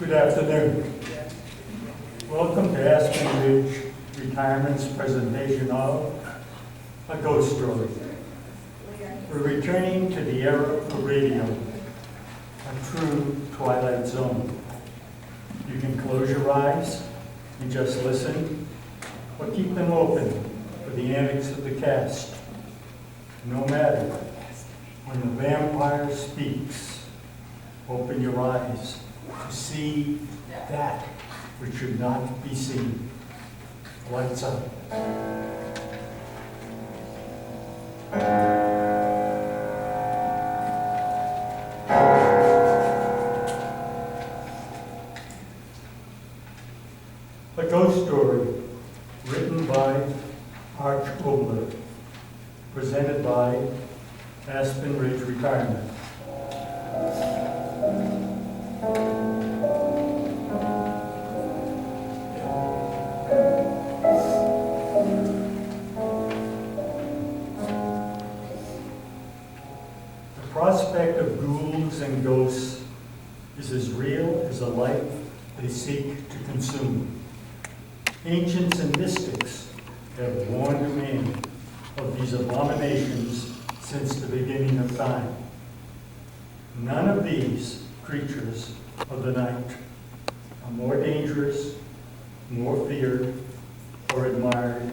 Good afternoon. Welcome to Aspen Ridge Retirement's presentation of A Ghost Story. We're returning to the era of radio, a true twilight zone. You can close your eyes and just listen, or keep them open for the antics of the cast. No matter, when the vampire speaks, open your eyes to see that which should not be seen. Lights up. A Ghost Story, written by Arch Obler, presented by Aspen Ridge Retirement. The prospect of ghouls and ghosts is as real as the life they seek to consume. Ancients and mystics have warned men of these abominations since the beginning of time. None of these creatures of the night are more dangerous, more feared, or admired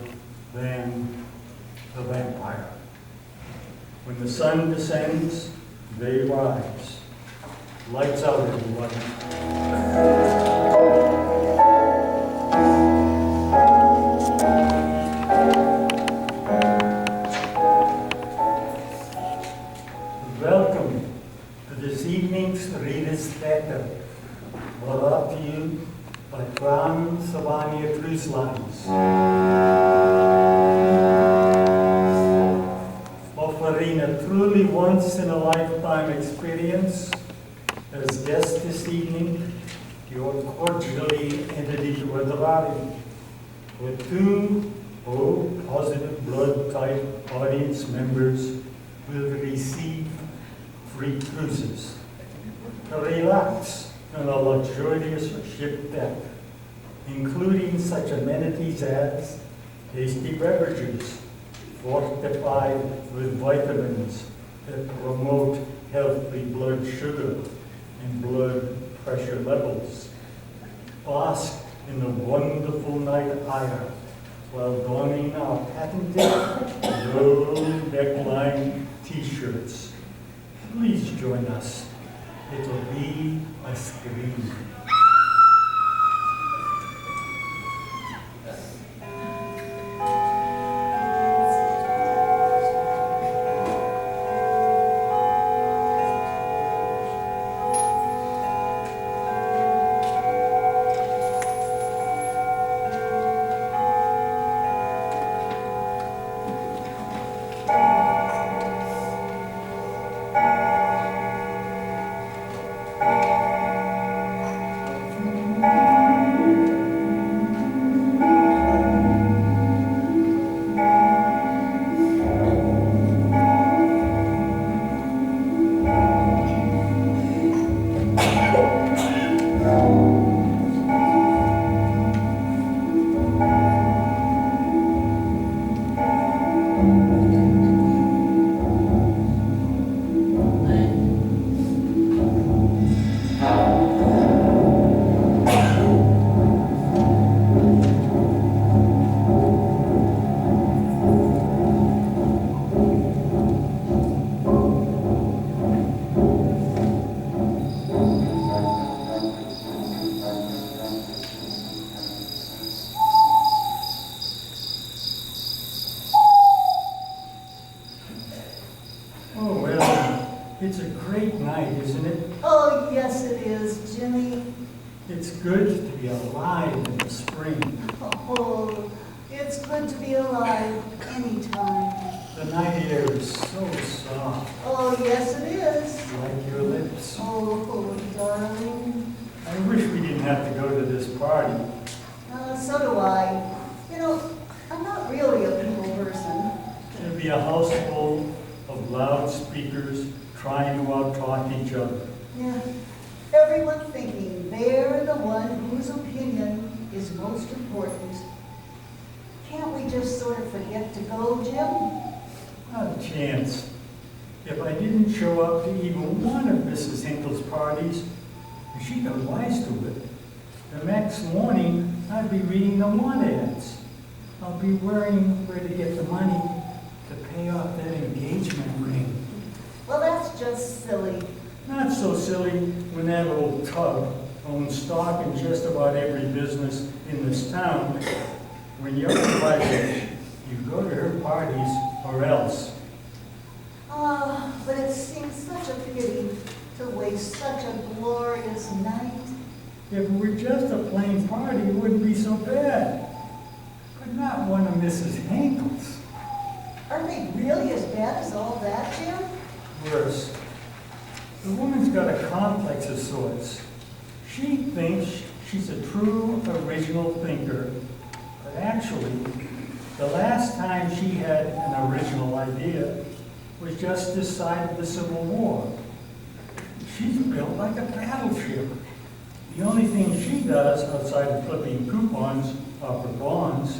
than the vampire. When the sun descends, they rise. Lights out, everyone. Welcome to this evening's Reader's Theater, brought to you by Trans-Sylvania Cruise Lines. Offering a truly once-in-a-lifetime experience, as guest this evening, you're cordially entered into a lottery with two O-positive blood type audience members will receive free cruises to relax on a luxurious ship deck, including such amenities as tasty beverages fortified with vitamins that promote healthy blood sugar and blood pressure levels. Bask in the wonderful night air while donning our patented low neckline t-shirts. Please join us. It'll be a scream. It's a great night, isn't it? Oh, yes it is, Jimmy. It's good to be alive in the spring. Oh, it's good to be alive anytime. The night air is so soft. Oh, yes it is. Like your lips. Oh, darling. I wish we didn't have to go to this party. So do I. You know, I'm not really a people person. There'd be a house full of loudspeakers trying to out-talk each other. Yeah. everyone thinking they're the one whose opinion is most important. Can't we just sort of forget to go, Jim? Not a chance. If I didn't show up to even one of Mrs. Hinkle's parties, and she got wise to it, the next morning I'd be reading the want ads. I'll be worrying where to get the money to pay off that engagement ring. Well, that's just silly. Not so silly when that old tub owns stock in just about every business in this town. When you're invited, you go to her parties or else. But it seems such a pity to waste such a glorious night. If it were just a plain party, it wouldn't be so bad. But not one of Mrs. Hinkle's. Are they really as bad as all that, Jim? Worse. The woman's got a complex of sorts. She thinks she's a true original thinker, but actually, the last time she had an original idea was just this side of the Civil War. She's built like a battleship. The only thing she does outside of flipping coupons off her bonds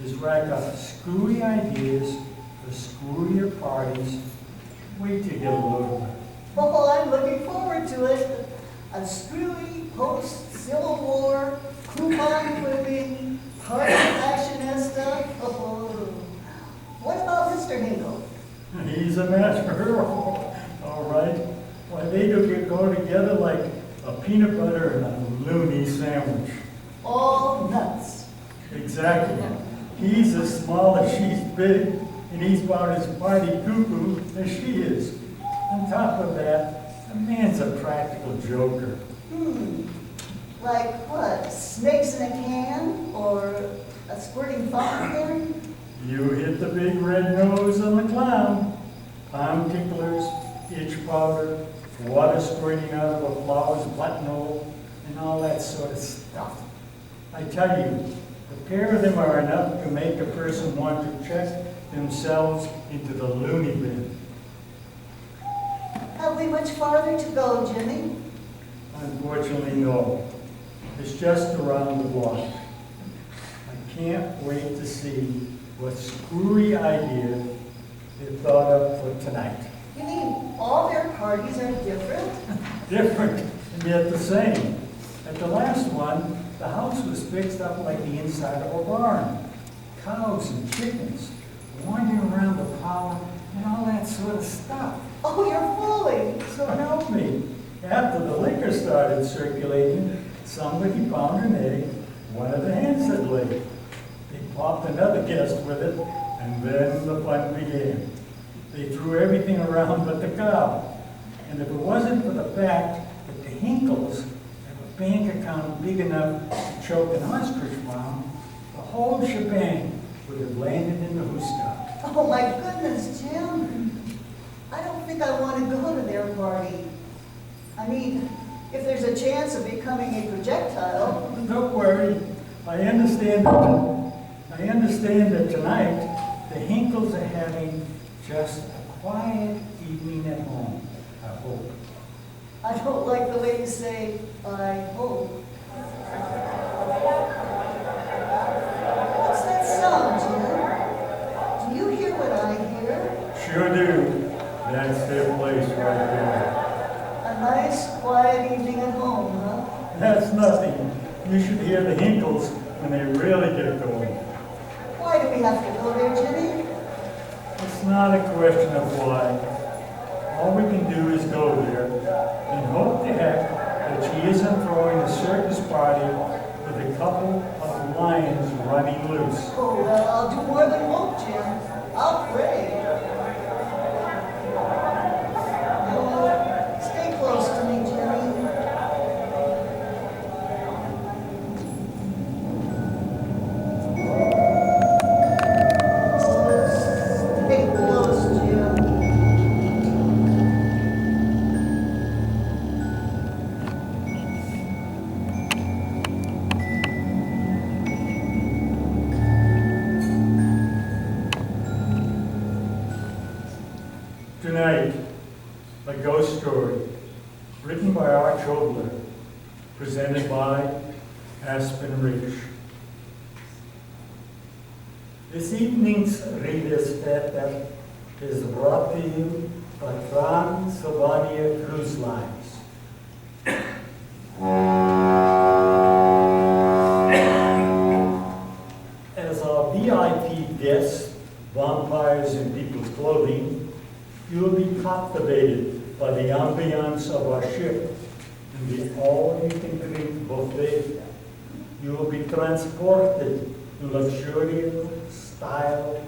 is rack up screwy ideas for screwier parties. Wait till you get a load of her. Oh, I'm looking forward to it. A screwy post-Civil War, coupon flipping, party fashionista. Oh, what about Mr. Hinkle? He's a match for her, all right. Why, they go together like a peanut butter and a loony sandwich. All nuts. Exactly. He's as small as she's big, and he's about as party cuckoo as she is. On top of that, the man's a practical joker. Like what? Snakes in a can? Or a squirting fountain? You hit the big red nose on the clown. Palm ticklers, itch powder, water squirting out of a flower's buttonhole, and all that sort of stuff. I tell you, the pair of them are enough to make a person want to check themselves into the loony bin. Have we much farther to go, Jimmy? Unfortunately, no. It's just around the block. I can't wait to see what screwy idea they thought up for tonight. You mean all their parties are different? Different, and yet the same. At the last one, the house was fixed up like the inside of a barn. Cows and chickens wandering around the parlor and all that sort of stuff. Oh, you're fooling. So help me. After the liquor started circulating, somebody found an egg one of the hens had laid. They popped another guest with it, and then the fun began. They threw everything around but the cow. And if it wasn't for the fact that the Hinkles have a bank account big enough to choke an ostrich farm, the whole shebang would have landed in the hoostah. Oh, my goodness, Jim. I don't think I want to go to their party. I mean, if there's a chance of becoming a projectile. Don't worry. I understand that tonight the Hinkles are having just a quiet evening at home, I hope. I don't like the way you say, I hope. What's that sound, Jim? Do you hear what I hear? Sure do. That's their place right there. A nice, quiet evening at home, huh? That's nothing. You should hear the Hinkles when they really get going. Why do we have to go there, Jimmy? It's not a question of why. All we can do is go there and hope to heck that she isn't throwing a circus party with a couple of lions running loose. Oh, well, I'll do more than hope, Jim. I'll pray. Oh, stay close to me, Jimmy. Stay close, Jim. Tonight, a ghost story. written by Arch Obler, presented by Aspen Ridge. This evening's Reader's Theater is brought to you by Transylvania Cruise Lines. As our VIP guests, vampires in people's clothing, you will be captivated by the ambiance of our ship and the all-you-can-drink buffet. You will be transported to luxurious style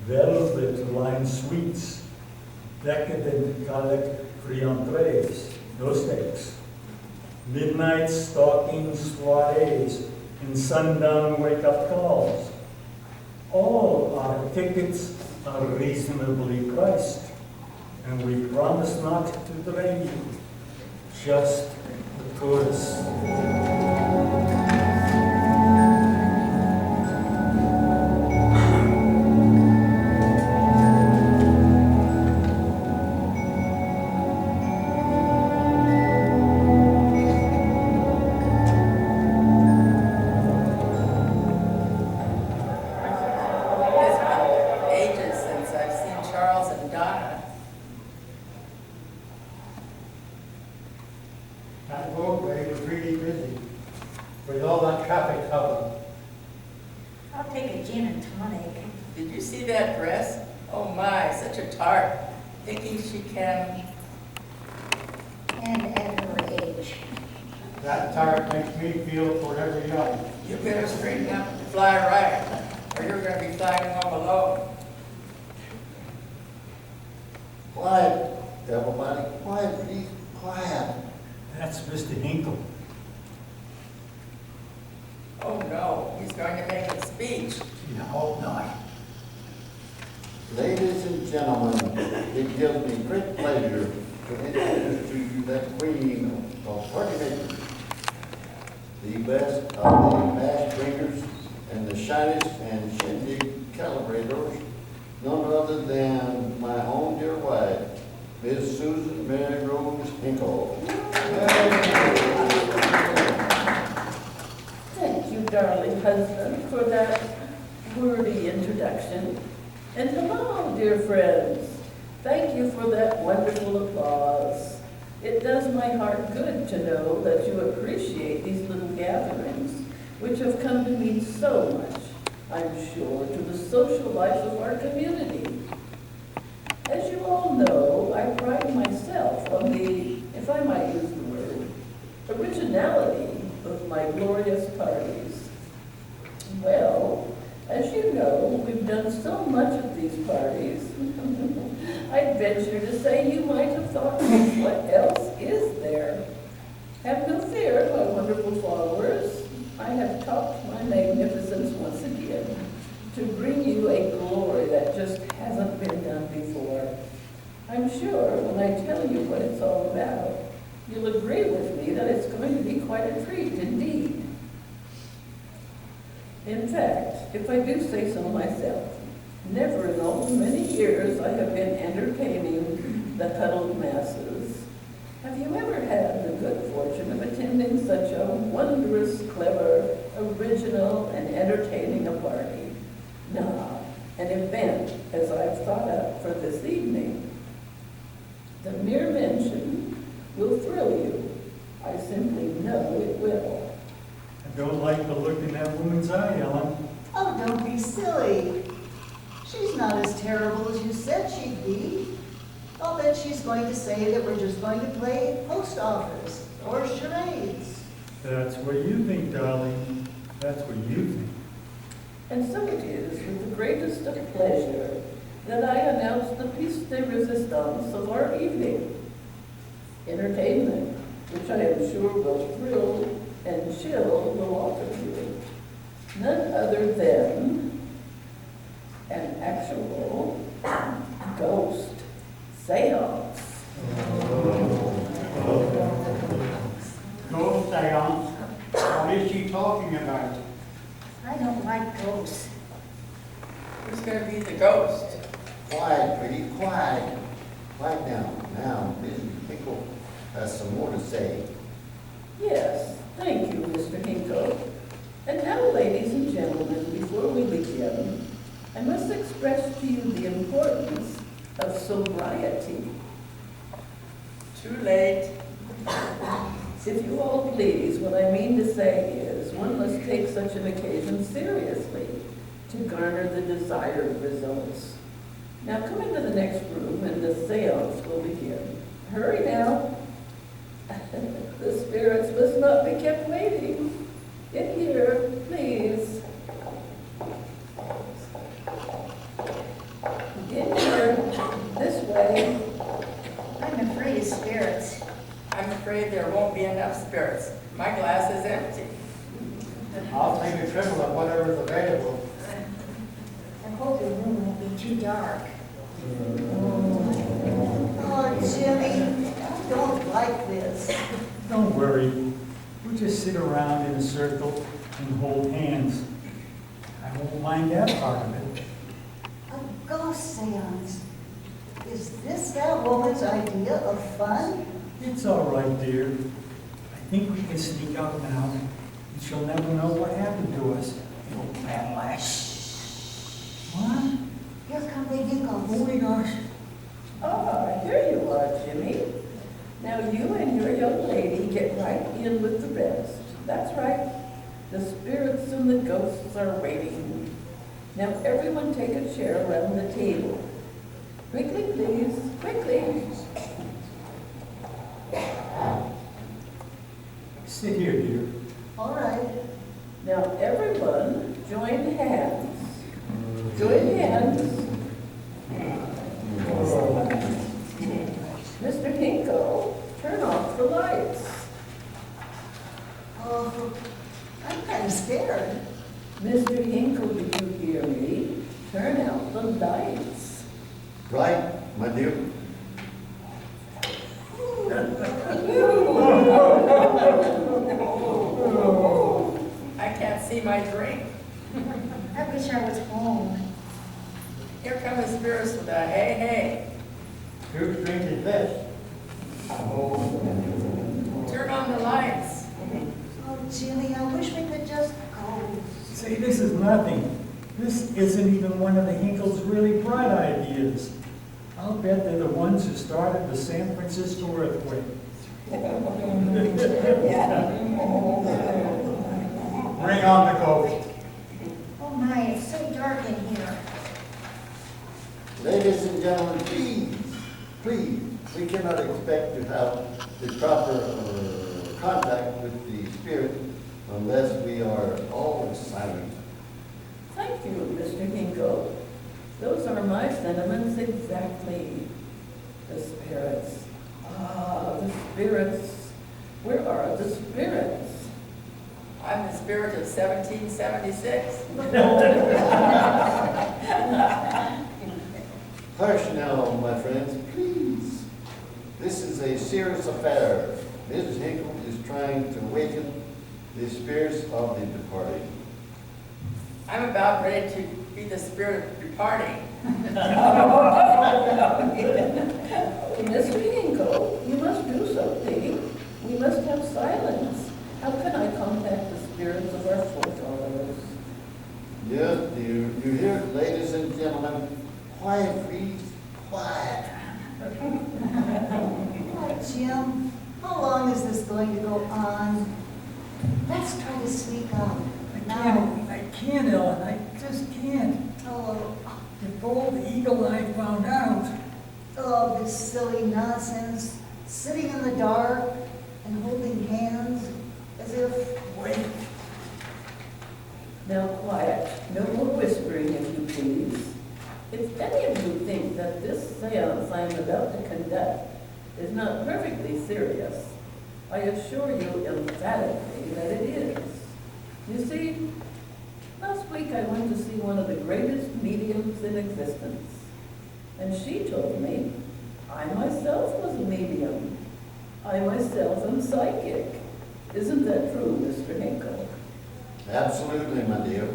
velvet-lined suites, decadent gallic free entrees, no steaks, midnight stalking soirees, and sundown wake-up calls. All our tickets are reasonably priced, and we promise not to drain you, just the tourists. That roadway was really busy with all that traffic coming. I'll take a gin and tonic. Did you see that dress? Oh my, such a tart. Thinking she can. And at her age. That tart makes me feel forever young. You better straighten up and fly right, or you're going to be flying home alone. Quiet, everybody, quiet, please, quiet. That's Mr. Hinkle. Oh no, he's going to make a speech. You hope not. Ladies and gentlemen, it gives me great pleasure to introduce to you the queen of party makers, the best of the mash bringers and the shyest and shindig calibrators, none other than my own dear wife, Miss Susan Mary Rose Hinkle. Thank you, darling husband, for that wordy introduction. And hello, dear friends. Thank you for that wonderful applause. It does my heart good to know that you appreciate these little gatherings, which have come to mean so much, I'm sure, to the social life of our community. As you all know, I pride myself on the, if I might use the word, originality of my glorious parties. Well, as you know, we've done so much of these parties. I'd venture to say you might have thought, what else is there? Have no fear, my wonderful followers. I have topped my magnificence once again to bring you a glory that just hasn't been done before. I'm sure when I tell you what it's all about, you'll agree with me that it's going to be quite a treat indeed. In fact, if I do say so myself, never in all the many years I have been entertaining the huddled masses, have you ever had the good fortune of attending such a wondrous, clever, original, and entertaining a party? Nah, an event as I've thought up for this evening. The mere mention will thrill you. I simply know it will. I don't like the look in that woman's eye, Ellen. Oh, don't be silly. She's not as terrible as you said she'd be. I'll bet she's going to say that we're just going to play post office or charades. That's what you think, darling. That's what you think. And so it is with the greatest of pleasure that I announce the piece de resistance of our evening. Entertainment, which I am sure will thrill and chill the lot of you. None other than an actual ghost seance. Ghost seance? What is she talking about? I don't like ghosts. Who's going to be the ghost? Quiet, pretty quiet. Quiet now, Mrs. Hinkle. has some more to say. Yes, thank you, Mr. Hinkle. And now, ladies and gentlemen, before we begin, I must express to you the importance of sobriety. Too late. If you all please, what I mean to say is, one must take such an occasion seriously to garner the desired results. Now come into the next room and the seance will begin. Hurry now. The spirits must not be kept waiting. In here, please. In here, this way. I'm afraid of spirits. I'm afraid there won't be enough spirits. My glass is empty. I'll take a triple of whatever's available. I hope the room won't be too dark. Oh, Jimmy, I don't like this. Don't worry, we'll just sit around in a circle and hold hands. I won't mind that part of it. A ghost seance. Is this that woman's idea of fun? It's all right, dear. I think we can sneak out now, and she'll never know what happened to us. You old fat lash. What? Here come the giggles. Oh my gosh. Ah, here you are, Jimmy. Now you and your young lady get right in with the rest. That's right. The spirits and the ghosts are waiting. Now everyone take a chair around the table. Quickly, please. Quickly. Sit here, dear. All right. Now everyone join hands. Join hands. Mr. Hinkle, turn off the lights. Oh, I'm kind of scared. Mr. Hinkle, do you hear me? Turn out the lights. Right, my dear? I can't see my drink. I wish I was home. Here come the spirits with a hey, hey. Whose drink is this? Turn on the lights. Oh, Jimmy, I wish we could just go. Say, this is nothing. This isn't even one of the Hinkle's really bright ideas. I'll bet they're the ones who started the San Francisco earthquake. Bring on the ghost. Oh my, it's so dark in here. Ladies and gentlemen, please, we cannot expect to have the proper contact with the spirit unless we are always silent. Thank you, Mr. Hinkle. Those are my sentiments exactly. The spirits. Ah, the spirits. Where are the spirits? I'm the spirit of 1776. Hush now, my friends, please. This is a serious affair. Mrs. Hinkle is trying to awaken the spirits of the departed. I'm about ready to be the spirit of departing. Mr. Hinkle, you must do something. We must have silence. How can I contact the spirits of our forefathers? Yes, dear. You hear it, ladies and gentlemen. Quiet, please. Quiet. Hi, Jim. How long is this going to go on? Let's try to sneak out. I can't, Ellen. I just can't. Oh, If old Eagle Eye found out. oh, this silly nonsense. Sitting in the dark and holding hands as if... Wait. Now quiet. No more whispering, if you please. If any of you think that this seance I am about to conduct is not perfectly serious, I assure you emphatically that it is. You see, last week I went to see one of the greatest mediums in existence, and she told me I myself was a medium. I myself am psychic. Isn't that true, Mr. Hinkle? Absolutely, my dear.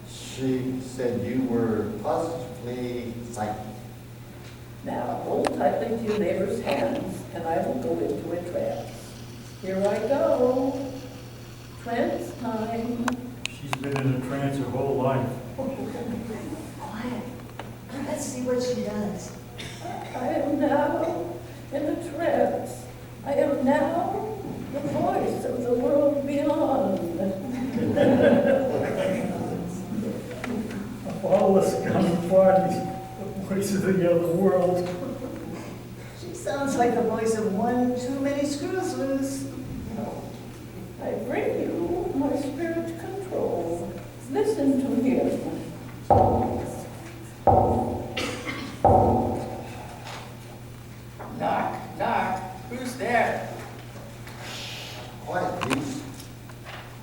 She said you were positively psychic. Now, hold tightly to your neighbor's hands, and I will go into a trance. Here I go. Trance time. She's been in a trance her whole life. Quiet. Let's see what she does. I am now in a trance. I am now the voice of the world beyond. Of all the scum parties, the voice of the other world. She sounds like the voice of one too many screws loose. I bring you my spirit control. Listen to him. Knock, knock. Who's there? Quiet, please.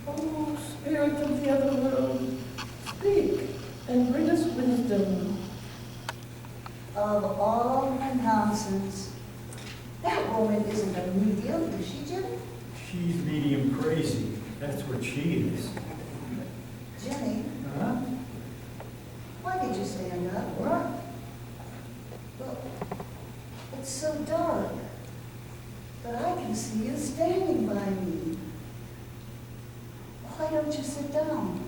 Oh, spirit of the other world, speak and bring us wisdom. Of all the nonsense, that woman isn't a medium, is she, Jim? She's medium crazy. That's what she is. Jimmy, Huh? why did you stand up? What? Well, it's so dark, but I can see you standing by me. Why don't you sit down?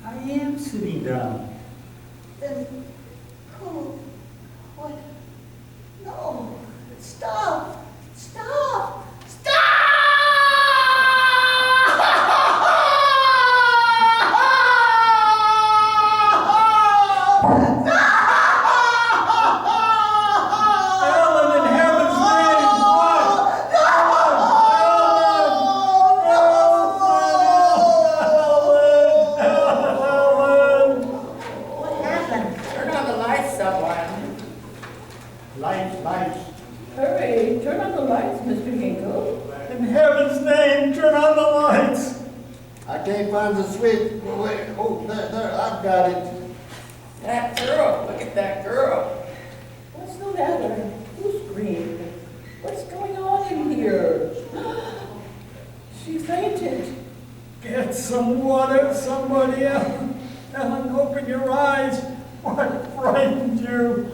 I am sitting down. Then who? What? No. Stop! Stop! Ellen, in heaven's name, what? Ellen! What happened? Turn on the lights, someone. Lights, lights. Hurry, turn on the lights, Mr. Hinkle. In heaven's name, turn on the lights! I can't find the switch. Wait, oh, there, I've got it. That girl, look at that girl. What's the matter? Who screamed? What's going on in here? She fainted. Get some water, somebody else. Ellen, open your eyes. What frightened you?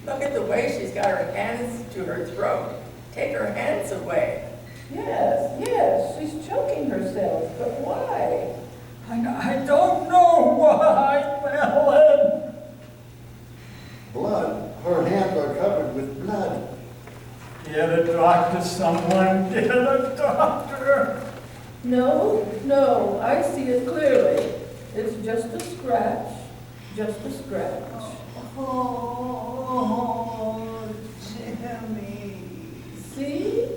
Look at the way she's got her hands to her throat. Take her hands away. Yes, she's choking herself, but why? I don't know why, Ellen. Blood. Her hands are covered with blood. Get a doctor, someone. Get a doctor. No, I see it clearly. It's just a scratch, just a scratch. Oh, Jimmy. See?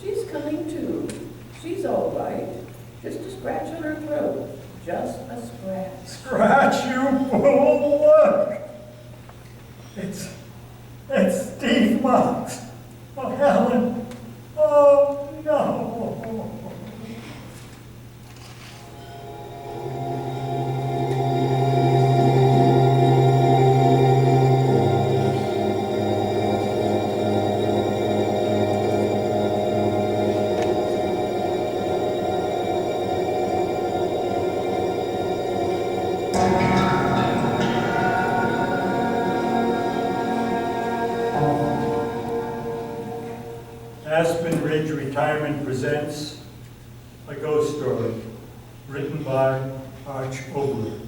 She's coming to. She's all right. Just a scratch on her throat. Just a scratch. Scratch, you fool. Look. It's Steve Marks. Oh, Helen. Oh, no. Aspen Ridge Retirement presents a ghost story written by Arch Ogler.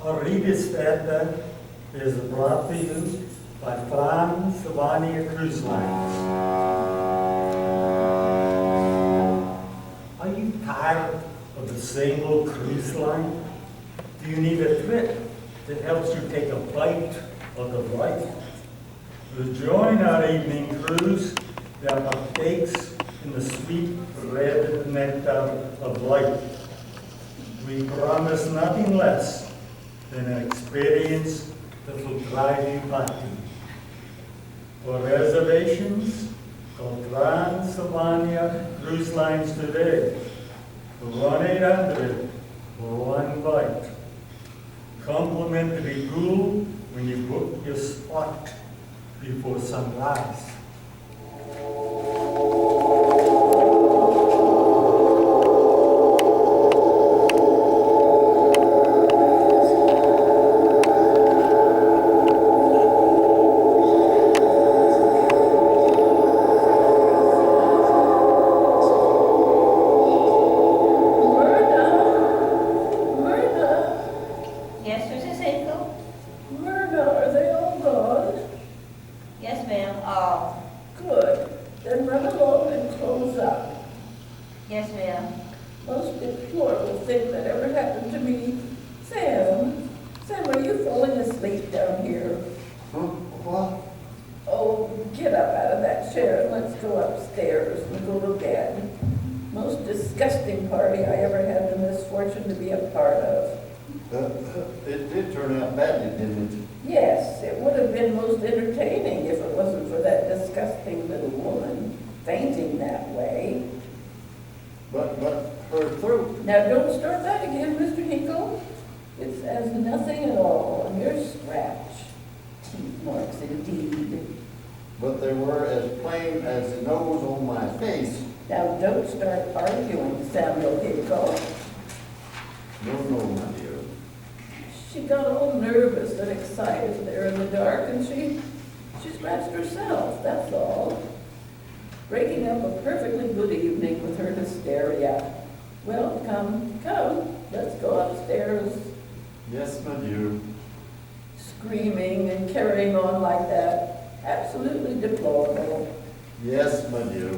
I'll read this that is brought to you by Transylvania Cruise Lines. Are you tired of the same old cruise line? Do you need a trip that helps you take a bite of the life? To join our evening cruise that partakes in the sweet red nectar of life. We promise nothing less than an experience that will drive you happy. For reservations, call Transylvania Cruise Lines today for 1-800 for one bite. Complimentary pool when you book your spot before sunrise. Yes, Mrs. Hinkle? Myrna, are they all gone? Yes, ma'am. All. Good. Then run along and close up. Yes, ma'am. Most deplorable thing that ever happened to me. Sam, are you falling asleep down here? Huh? What? Oh, get up out of that chair and let's go upstairs and go to bed. Most disgusting party I ever had the misfortune to be a part of. It did turn out badly, didn't it? Yes, it would have been most entertaining if it wasn't for that disgusting little woman fainting that way. But her throat. Now, don't start that again, Mr. Hinkle. It's as nothing at all, a mere scratch. Teeth marks indeed. But they were as plain as the nose on my face. Now, don't start arguing, Samuel Hinkle. No, my dear. She got all nervous and excited there in the dark, and she scratched herself, that's all. Breaking up a perfectly good evening with her hysteria. Well, come, let's go upstairs. Yes, my dear. Screaming and carrying on like that. Absolutely deplorable. Yes, my dear.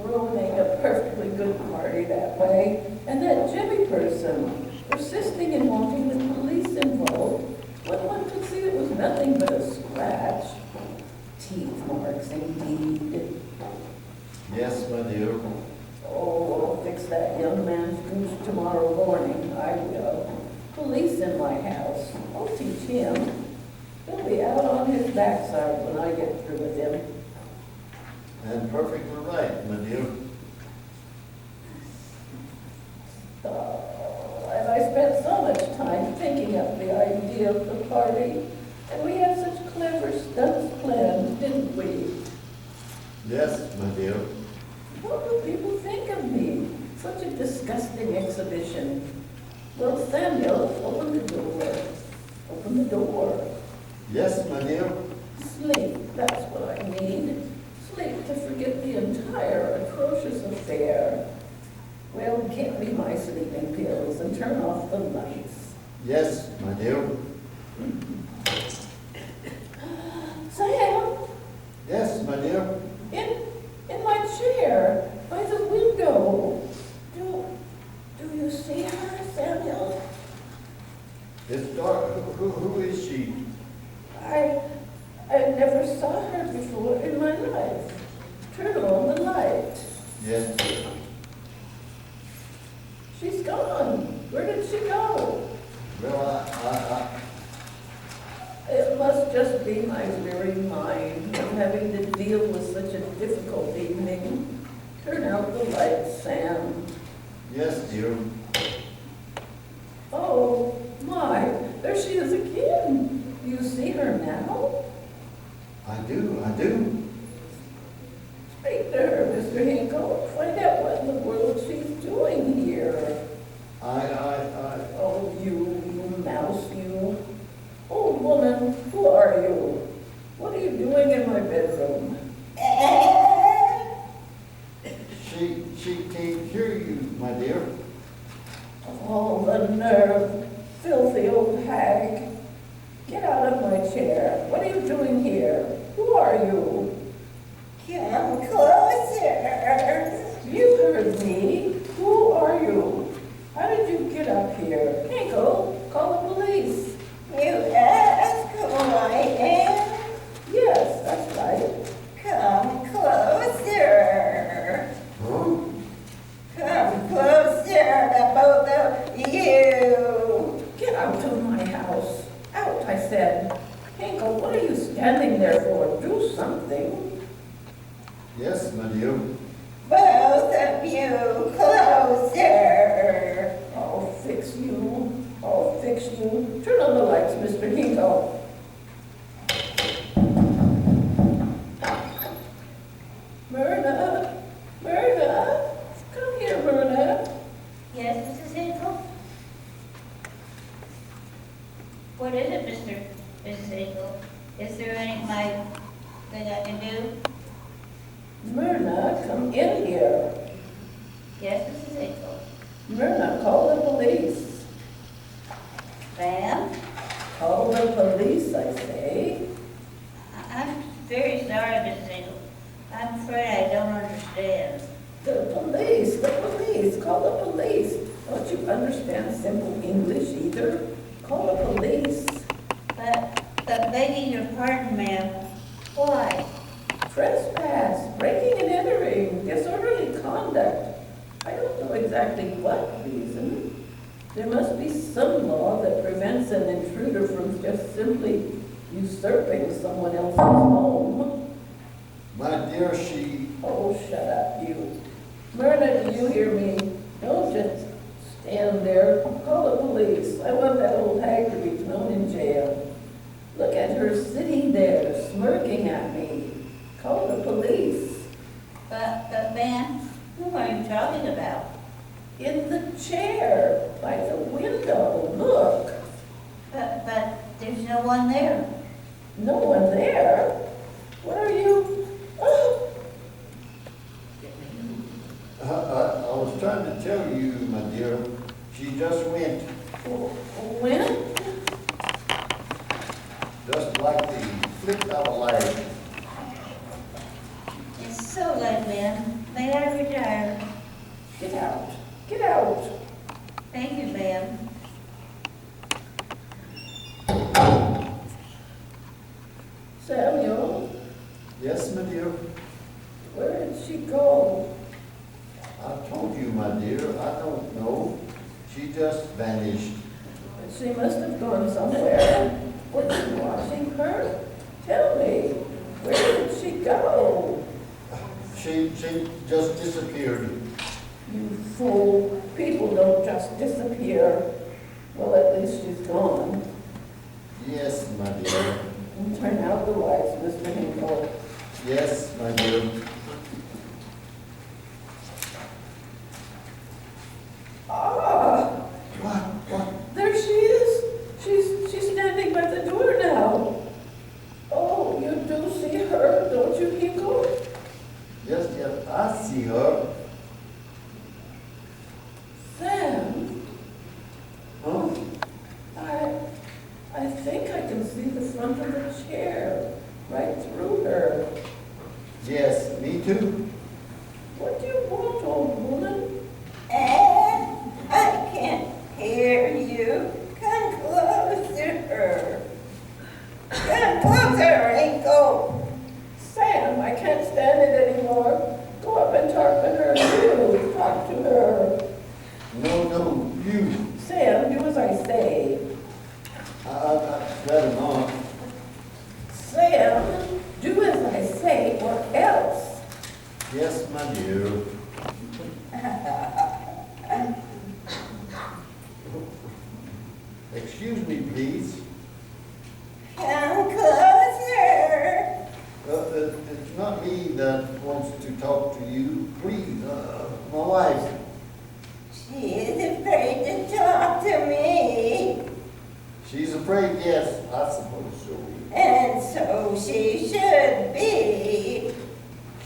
Ruining a perfectly good party that way. And that Jimmy person, persisting in wanting the police involved, when one could see it was nothing but a scratch. Teeth marks indeed. Yes, my dear. Oh, I'll fix that young man's goose tomorrow morning, I will. Police in my house, I'll teach him. He'll be out on his backside when I get through with him. And perfectly right, my dear. Oh, and I spent so much time thinking up the idea of the party, and we had such clever stunts planned, didn't we? Yes, my dear. What would people think of me? Such a disgusting exhibition. Well, Samuel, open the door. Open the door. Yes, my dear. Sleep, that's what I need. Sleep to forget the entire atrocious affair. Well, get me my sleeping pills and turn off the lights. Yes, my dear. Sam, Yes, my dear. in my chair, by the window. Do you see her, Samuel? It's dark. Who is she? I never saw her before in my life. Turn on the light. Yes. She's gone. Where did she go? Well, It must just be my weary mind from having to deal with such a difficult evening. Turn out the lights, Sam. yes, dear. Oh, my, there she is again. Do you see her now? I do. Speak to her, Mr. Hinkle. Find out what in the world she's doing here. Oh, you mouse, you. Old woman, who are you? What are you doing in my bedroom? She can't hear you, my dear. Oh, the nerve. Filthy old hag. Get out of my chair. What are you doing here? Who are you? Come closer. You heard me. Who are you? How did you get up here? Hinkle, call the police. You ask who I am? Yes, that's right. Come closer. Huh? Come closer to both of you. Get out of my house. Out, I said. Hinkle, what are you standing there for? Do something. Yes, my dear. Both of you closer. I'll fix you. I'll fix you. Turn on the lights, Mr. Hinkle. Myrna, come here, Myrna. Yes, Mrs. Hinkle? What is it, Mrs. Hinkle? Is there anything I can do? Myrna, come in here. Yes, Mrs. Hinkle. Myrna, call the police. Ma'am, Call the police, I say. I'm very sorry, Mrs. Hinkle. I'm afraid I don't understand. The police, call the police. Don't you understand simple English either? Call the police. But begging your pardon, ma'am, why? Trespass, breaking and entering, disorderly conduct. I don't know exactly what reason. There must be some law that prevents an intruder from just simply usurping someone else's home. My dear, she, Oh, shut up, you. Myrna, do you hear me? Don't just stand there. Call the police. I want that old hag to be thrown in jail. Look at her sitting there, smirking at me. Call the police. But ma'am, who are you talking about? In the chair, by the window. Look. But there's no one there. No one there. What are you? Oh, I was trying to tell you, my dear, she just went, when? just like the flick of a light. It's so late, ma'am. May I retire? Get out. Get out. Thank you, ma'am. Samuel, Yes, my dear, where did she go? I told you, my dear, I don't know. She just vanished. She must have gone somewhere. Was you watching her? Tell me, where did she go? She just disappeared. You fool. People don't just disappear. Well, at least she's gone. Yes, my dear. And turn out the lights, Mr. Hinkle. Yes, my dear. Ah! What? There she is. She's standing by the door now. Oh, you do see her, don't you, Hinkle? Yes, yes, I see her. Sam, Huh? I think I can see the front of the chair, right through her. Yes, me too. What do you want, old woman? And I can't hear you. Come closer. Come closer, Hinkle. Sam, I can't stand it anymore. Go up and talk to her, too. Talk to her. No, you. Sam, do as I say. I'd rather not. Sam, do as I say, or else. Yes, my dear. Excuse me, please. Come closer. It's not me that wants to talk to you. Please, my wife. She is afraid to talk to me. She's afraid, yes, I suppose so. And so she should be.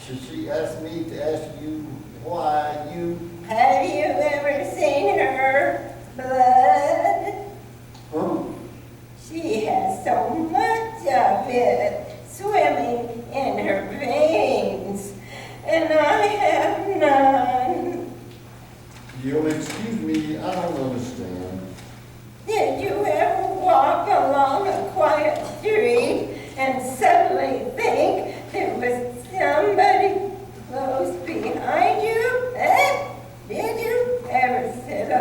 She asked me to ask you why you... Have you ever seen her blood? Huh? She has so much of it swimming in her veins, and I have none. You'll excuse me, I don't understand. Did you ever walk along a quiet street and suddenly think there was somebody close behind you? Eh? Did you ever sit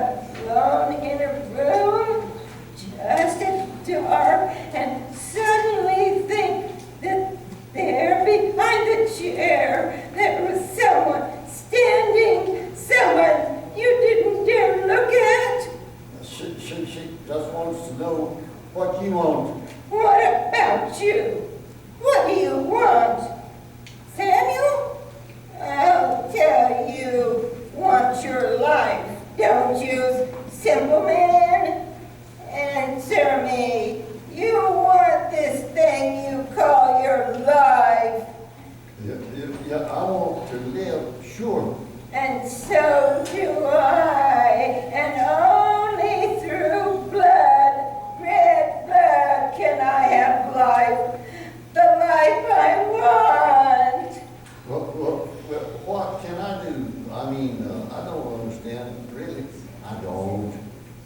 alone in a room, just at dark, and suddenly think that there behind the chair there was someone standing, someone you didn't dare look at? She just wants to know what you want. What about you? What do you want? Samuel? I'll tell you, want your life, don't you, simple man? Answer me. You want this thing you call your life. Yeah, I want to live, sure. And so do I, and only through blood, red blood, can I have life, the life I want. Well, what can I do? I mean, I don't understand, really. I don't.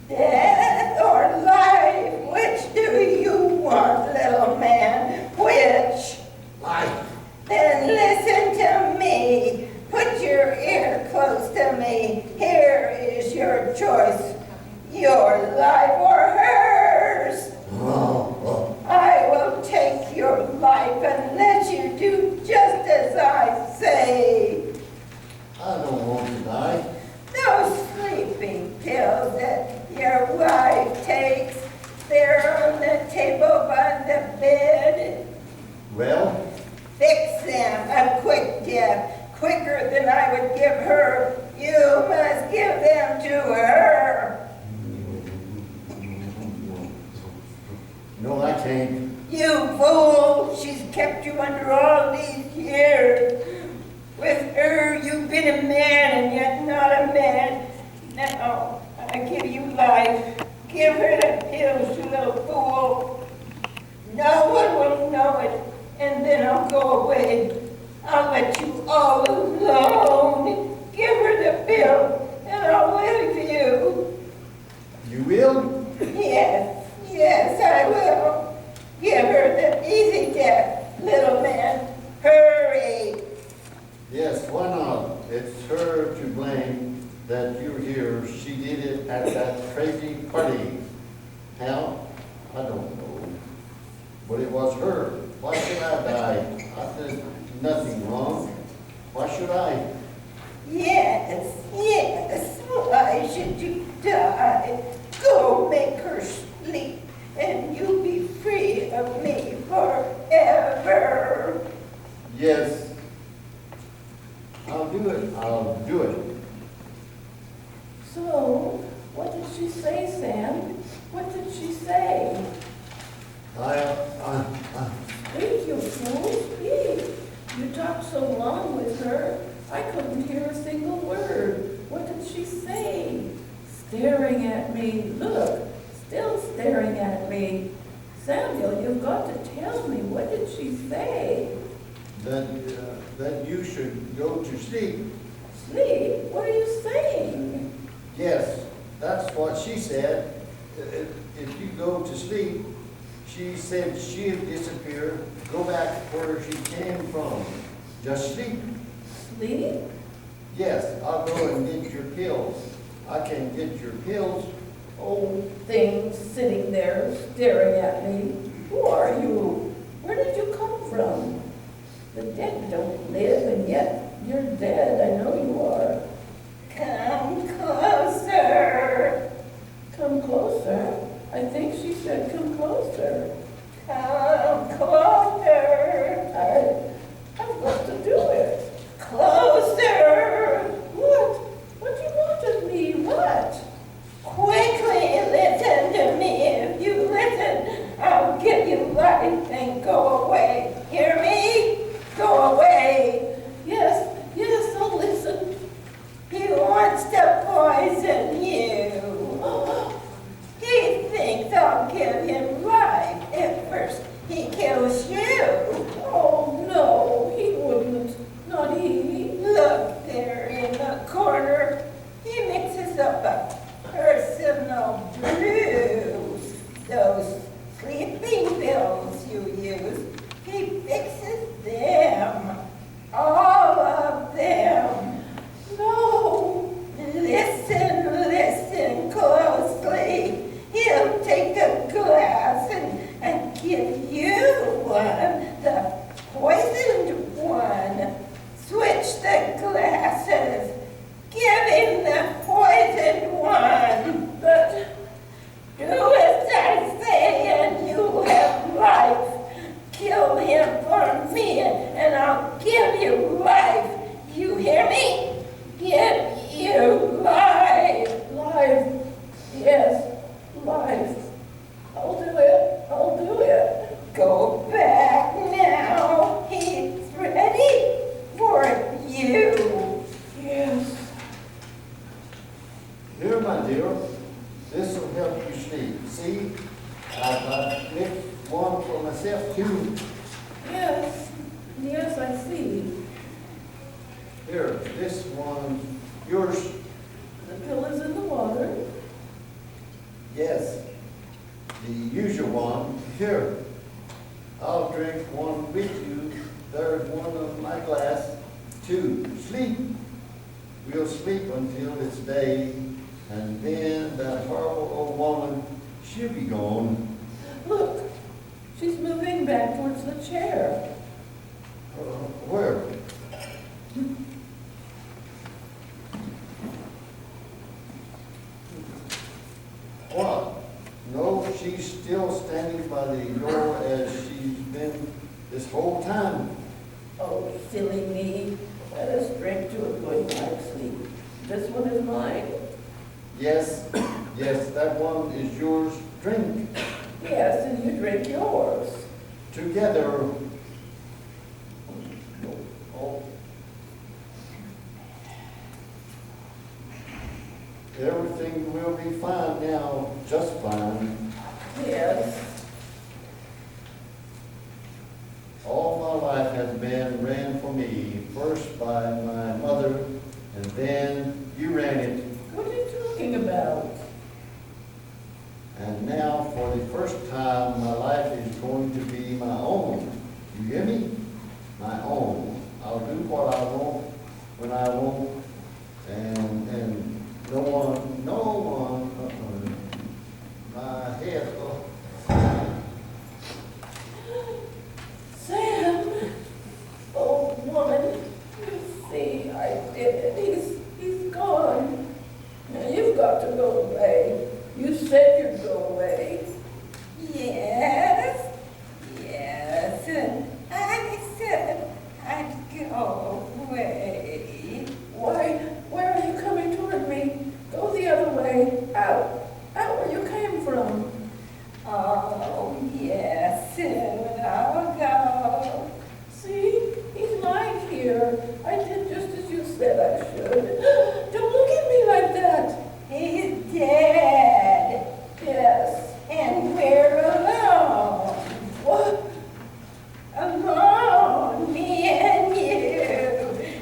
Death or life, which do you want, little man? Which? Life. Then listen to me. Put your ear close to me. Here is your choice. Your life or hers. I will take your life and let you do just as I say. I don't want to die. Those sleeping pills that your wife takes, they're on the table by the bed. Well, Fix them, a quick death, quicker than I would give her. You must give them to her. no, I can't. You fool, she's kept you under all these years. With her, you've been a man and yet not a man. Now, I give you life. Give her the pills, you little fool. No one will know it, and then I'll go away. I'll let you all alone. Give her the pill, and I'll leave you. You will? Yes, I will. Give her the easy death, little man. Hurry. Yes, why not? It's her to blame that you're here. She did it at that crazy party. How? I don't know. But it was her. Why should I die? I did nothing wrong. Why should I? Yes, why should you die? Go make her sleep, and you'll be free of me forever. Yes. I'll do it. I'll do it. So, what did she say, Sam? What did she say? Speak, you fool, speak. You talked so long with her, I couldn't hear a single word. What did she say? Staring at me. Look, still staring at me. Samuel, you've got to tell me. What did she say? That you should go to sleep. Sleep? What are you saying? Yes, that's what she said. If you go to sleep, she said she'd disappear, go back where she came from. Just sleep. Sleep? Yes, I'll go and get your pills. I can get your pills. Old thing sitting there staring at me. Who are you? Where did you come from? The dead don't live, and yet you're dead. I know you are. Come closer. Come closer. I think she said come closer. Come closer. I've got to do it. Closer. What? What do you want of me? What? Quickly listen to me. If you listen, I'll give you life and go away. Hear me? Go away. Yes, I'll listen. He wants to poison you. He thinks I'll give him life. At first, he kills you. Oh, no, he wouldn't. Not he. Look there in the corner. He mixes up a personal brews. Those sleeping pills you use. He fixes them. All of them. No. Listen closely. He'll take a glass and give you one, the poisoned one. Switch the glasses. Give him the poisoned one. But Do as I say and you have life. Kill him for me and I'll give you life. Here, this one, yours. The pill is in the water. Yes, the usual one. Here, I'll drink one with you. There's one of my glass. 2, sleep. We'll sleep until it's day, and then that horrible old woman, she'll be gone. Look, she's moving back towards the chair. Where? What? No, she's still standing by the door as she's been this whole time. Oh, silly me. Let us drink to a good night's sleep. This one is mine. Yes, yes, that one is yours. Drink. Yes, and you drink yours. Together. Oh. Everything will be fine now, just fine. Yes. All my life has been ran for me, first by my mother, and then you ran it. What are you talking about? And now, for the first time, my life is going to be my own. You hear me? My own. I'll do what I want, when I want, and no one, my head, oh. Sam! Oh, woman, you see, I did it. He's gone. Now you've got to go away. You said you'd go away. Yes, yes, and I said I'd go away. Why, where are you coming toward me? Go the other way. Out. Out where you came from. Oh, yes, soon I'll go. See, he's lying here. I did just as you said I should. Don't look at me like that. He's dead, Yes. and we're alone. What? Alone, me and you,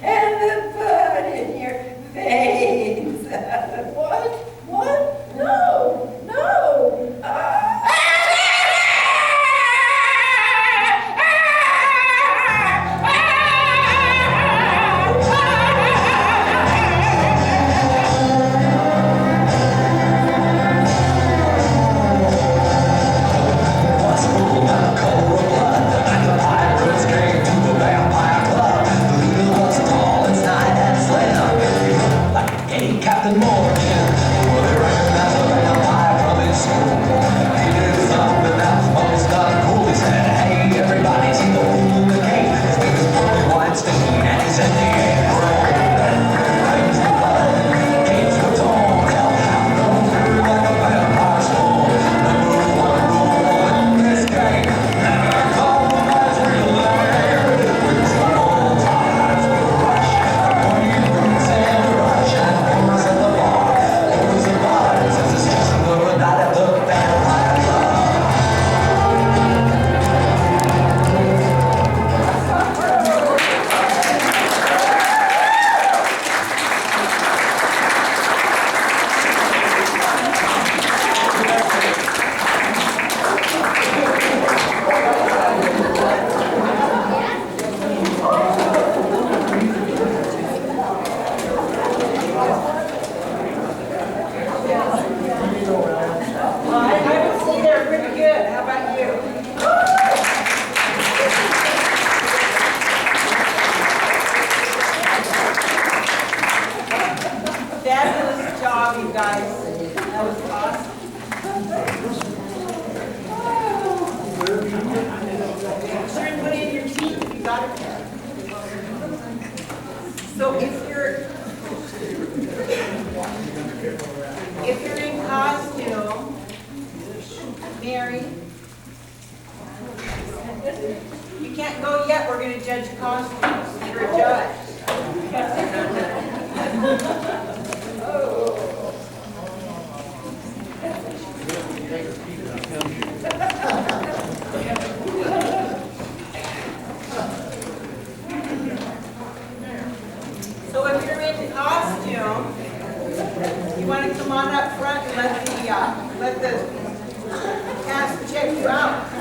and the blood in your veins. What? What? No! No! Captain Morgan, well, they recognize a vampire from his school. He did something that was most uncool. He said, hey, everybody, see the fool in the cave. His name is Bobby Weinstein, and he's in the air. Raise the blood, Kate's what's on. Hellhound goes through like a vampire storm. Number one rule in this game, never compromise real hair. With some old times with a rush, money brings in a rush, and wars at the bar. Wars of violence as it's just another night at the vampire club. I would say they're pretty good. How about you? Fabulous job, you guys. That was awesome. Sure, put in your teeth. You got it. So if you're in costume, Mary, you can't go yet. We're going to judge costumes. You're a judge. down. You want to come on up front and let the cast check you out.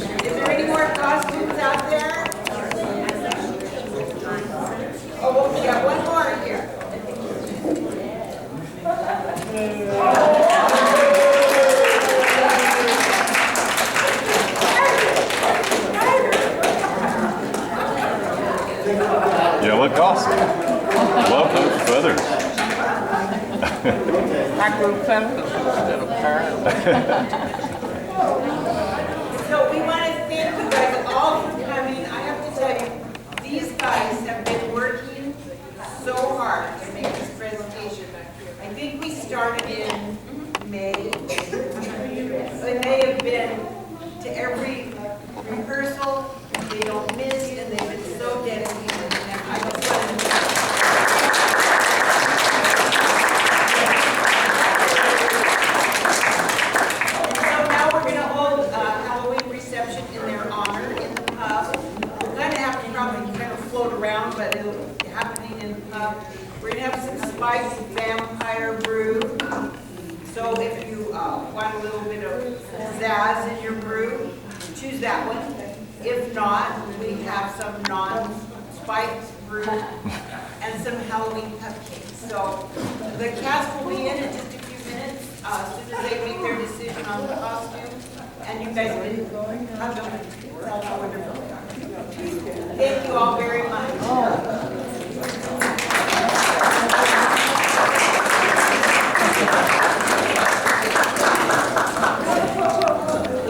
Is there any more costumes out there? You look awesome. Love those feathers. I grew feathers, little girl. So we want to thank you guys all for coming. I have to tell you, these guys have been working so hard to make this presentation. I think we started in May. And they have been to every rehearsal, they don't miss, and they've been so dedicated. And I just want to So now we're going to hold a Halloween reception in their honor in the pub. We're going to have to probably kind of float around, but it'll be happening in the pub. We're going to have some spiced vampire brew. So if you want a little bit of pizzazz in your brew, choose that one. If not, we have some non-spiced brew and some Halloween cupcakes. So the cast will be in just a few minutes, as soon as they make their decision on the costume. And you guys can hug them and tell them how wonderful they are. Thank you all very